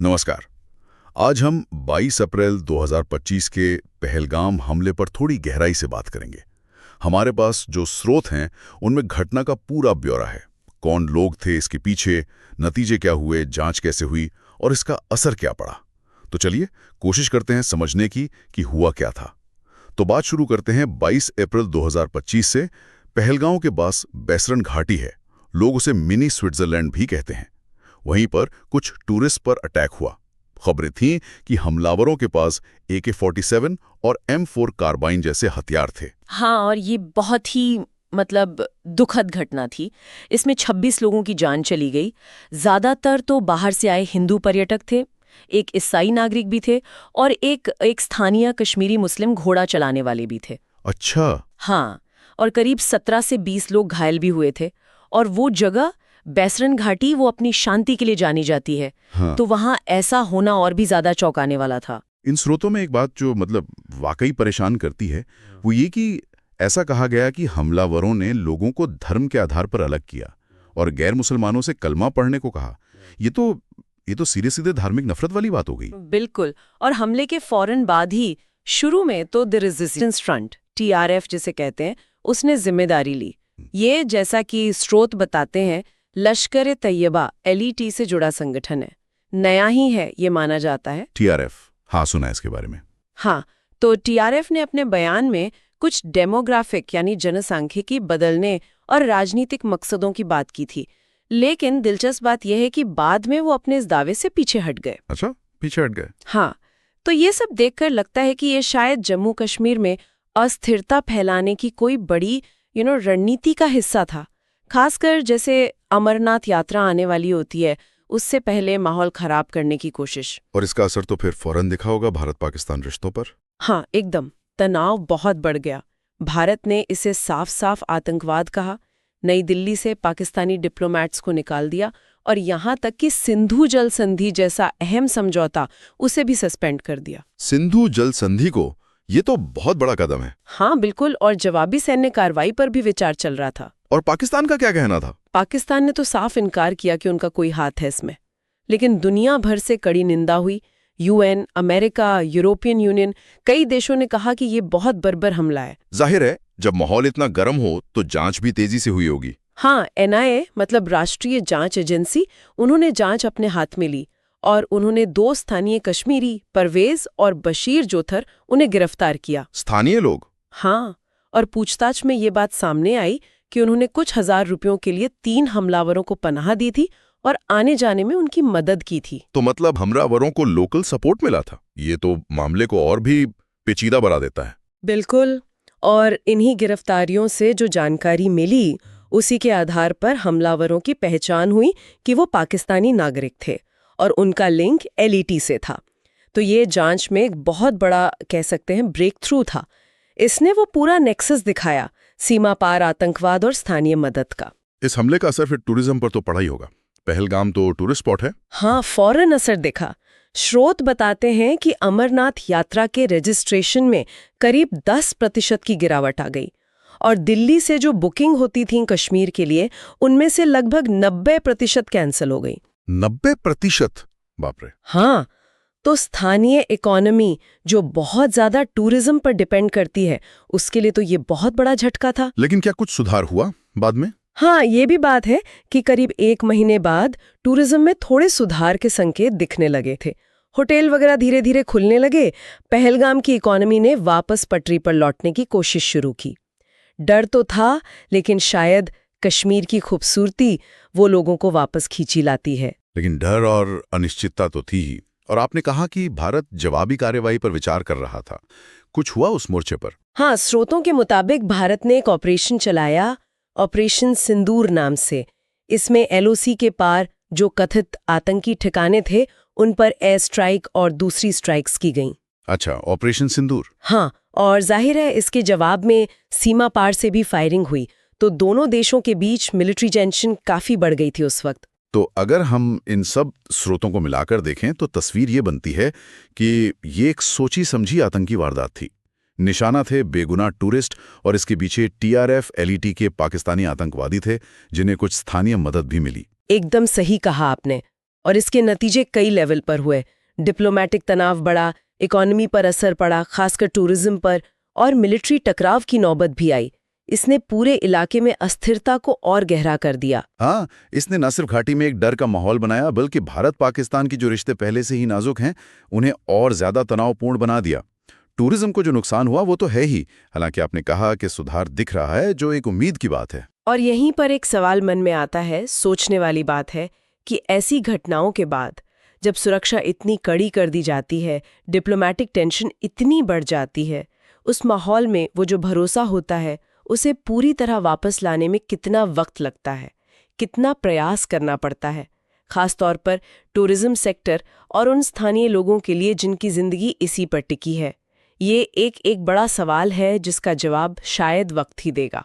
नमस्कार। आज हम 22 अप्रैल 2025 के पहलगाम हमले पर थोड़ी गहराई से बात करेंगे। हमारे पास जो स्रोत हैं उनमें घटना का पूरा ब्यौरा है। कौन लोग थे इसके पीछे, नतीजे क्या हुए, जांच कैसे हुई और इसका असर क्या पड़ा। तो चलिए कोशिश करते हैं समझने की कि हुआ क्या था। तो बात शुरू करते हैं 22 अप्रैल 2025 से। पहलगाम के पास बैसरन घाटी है, लोग उसे मिनी स्विट्जरलैंड भी कहते हैं। वहीं पर कुछ टूरिस्ट पर अटैक हुआ। खबरें थीं कि हमलावरों के पास AK-47 और M4 कार्बाइन जैसे हथियार थे। हाँ, और ये बहुत ही दुखद घटना थी। इसमें 26 लोगों की जान चली गई। ज्यादातर तो बाहर से आए हिंदू पर्यटक थे, एक ईसाई नागरिक भी थे और एक स्थानीय कश्मीरी मुस्लिम घोड़ा चलाने वाले भी थे। अच्छा। हाँ, और करीब 17 से 20 लोग घायल भी हुए थे। और वो जगह बैसरन घाटी वो अपनी शांति के लिए जानी जाती है। हाँ। तो वहाँ ऐसा होना और भी ज्यादा चौंकाने वाला था। इन स्रोतों में एक बात जो वाकई परेशान करती है वो ये कि ऐसा कहा गया कि हमलावरों ने लोगों को धर्म के आधार पर अलग किया और गैर मुसलमानों से कलमा पढ़ने को कहा। ये तो सीधे सीधे धार्मिक नफरत वाली बात हो गई। बिल्कुल। और हमले के फौरन बाद ही शुरू में तो द रेजिस्टेंस फ्रंट, TRF जिसे कहते हैं, उसने जिम्मेदारी ली। ये जैसा कि स्रोत बताते हैं, लश्कर तैयबा LET से जुड़ा संगठन है। नया ही है ये माना जाता है। TRF, हाँ सुना है इसके बारे में। हाँ, तो TRF ने अपने बयान में कुछ डेमोग्राफिक यानी जनसांख्यिकी बदलने और राजनीतिक मकसदों की बात की थी। लेकिन दिलचस्प बात यह है कि बाद में वो अपने इस दावे से पीछे हट गए। अच्छा, पीछे हट गए। हाँ, तो ये सब देखकर लगता है कि ये शायद जम्मू कश्मीर में अस्थिरता फैलाने की कोई बड़ी रणनीति का हिस्सा था। खासकर जैसे अमरनाथ यात्रा आने वाली होती है, उससे पहले माहौल खराब करने की कोशिश। और इसका असर तो फिर फौरन दिखा होगा भारत पाकिस्तान रिश्तों पर। हाँ, एकदम। तनाव बहुत बढ़ गया। भारत ने इसे साफ साफ आतंकवाद कहा, नई दिल्ली से पाकिस्तानी डिप्लोमैट्स को निकाल दिया और यहाँ तक कि सिंधु जल संधि जैसा अहम समझौता उसे भी सस्पेंड कर दिया। सिंधु जल संधि को, ये तो बहुत बड़ा कदम है। हाँ बिल्कुल, और जवाबी सैन्य कार्रवाई पर भी विचार चल रहा था। और पाकिस्तान का क्या कहना था? पाकिस्तान ने तो साफ इनकार किया कि उनका कोई हाथ है इसमें। लेकिन दुनिया भर से कड़ी निंदा हुई। UN, अमेरिका, यूरोपियन यूनियन, कई देशों ने कहा कि ये बहुत बर्बर हमला है। जाहिर है, जब माहौल इतना गर्म हो तो जांच भी तेजी से हुई होगी। हाँ, NIA राष्ट्रीय जांच एजेंसी, उन्होंने जांच अपने हाथ में ली और उन्होंने 2 स्थानीय कश्मीरी, परवेज और बशीर जोथर, उन्हें गिरफ्तार किया। स्थानीय लोग? हाँ, और पूछताछ में ये बात सामने आई कि उन्होंने कुछ हजार रुपयों के लिए 3 हमलावरों को पनाह दी थी और आने जाने में उनकी मदद की थी। तो हमलावरों को लोकल सपोर्ट मिला था। ये तो मामले को और भी पेचीदा बना देता है। बिल्कुल। और इन्हीं गिरफ्तारियों से जो जानकारी मिली, उसी के आधार पर हमलावरों की पहचान हुई कि वो पाकिस्तानी नागरिक थे और उनका लिंक LET से था। तो ये जांच में एक बहुत बड़ा, कह सकते हैं, ब्रेक थ्रू था। इसने वो पूरा नेक्सस दिखाया, सीमा पार आतंकवाद और स्थानीय मदद का। इस हमले का असर फिर टूरिज्म पर तो पड़ा ही होगा। पहलगाम तो टूरिस्ट स्पॉट है। हाँ, फौरन असर दिखा। स्रोत बताते हैं कि अमरनाथ यात्रा के रजिस्ट्रेशन में करीब 10% की गिरावट आ गई और दिल्ली से जो बुकिंग होती थी कश्मीर के लिए, उनमें से लगभग 90% कैंसिल हो गई। 90%? बाप रे। हाँ, तो स्थानीय इकोनॉमी जो बहुत ज्यादा टूरिज्म पर डिपेंड करती है, उसके लिए तो ये बहुत बड़ा झटका था। लेकिन क्या कुछ सुधार हुआ बाद में? हाँ, ये भी बात है कि करीब 1 महीने बाद टूरिज्म में थोड़े सुधार के संकेत दिखने लगे थे। होटल वगैरह धीरे धीरे खुलने लगे। पहलगाम की इकोनॉमी ने वापस पटरी पर लौटने की कोशिश शुरू की। डर तो था, लेकिन शायद कश्मीर की खूबसूरती वो लोगों को वापस खींची लाती है। लेकिन डर और अनिश्चितता तो थी ही। और आपने कहा कि भारत जवाबी कार्रवाई पर विचार कर रहा था। कुछ हुआ उस मोर्चे पर? हाँ, स्रोतों के मुताबिक भारत ने एक ऑपरेशन चलाया, ऑपरेशन सिंदूर नाम से। इसमें LOC के पार जो कथित आतंकी ठिकाने थे, उन पर एयर स्ट्राइक और दूसरी स्ट्राइक्स की गईं। अच्छा, ऑपरेशन सिंदूर। हाँ, और जाहिर है इसके जवाब में सीमा पार से भी फायरिंग हुई। तो दोनों देशों के बीच मिलिट्री टेंशन काफी बढ़ गई थी उस वक्त। तो अगर हम इन सब स्रोतों को मिलाकर देखें तो तस्वीर ये बनती है कि ये एक सोची समझी आतंकी वारदात थी। निशाना थे बेगुनाह टूरिस्ट और इसके पीछे TRF LET के पाकिस्तानी आतंकवादी थे, जिन्हें कुछ स्थानीय मदद भी मिली। एकदम सही कहा आपने। और इसके नतीजे कई लेवल पर हुए। डिप्लोमेटिक तनाव बढ़ा, इकोनॉमी पर असर पड़ा, खासकर टूरिज्म पर, और मिलिट्री टकराव की नौबत भी आई। इसने पूरे इलाके में अस्थिरता को और गहरा कर दिया। हाँ, इसने न सिर्फ घाटी में एक डर का माहौल बनाया, बल्कि भारत पाकिस्तान की जो रिश्ते पहले से ही नाजुक हैं, उन्हें और ज्यादा तनावपूर्ण बना दिया। टूरिज्म को जो नुकसान हुआ वो तो है ही, हालांकि आपने कहा कि सुधार दिख रहा है, जो एक उम्मीद की बात है। और यहीं पर एक सवाल मन में आता है, सोचने वाली बात है कि ऐसी घटनाओं के बाद जब सुरक्षा इतनी कड़ी कर दी जाती है, डिप्लोमेटिक टेंशन इतनी बढ़ जाती है, उस माहौल में वो जो भरोसा होता है उसे पूरी तरह वापस लाने में कितना वक्त लगता है, कितना प्रयास करना पड़ता है, खास तौर पर टूरिज्म सेक्टर और उन स्थानीय लोगों के लिए जिनकी जिंदगी इसी पर टिकी है। ये एक बड़ा सवाल है जिसका जवाब शायद वक्त ही देगा।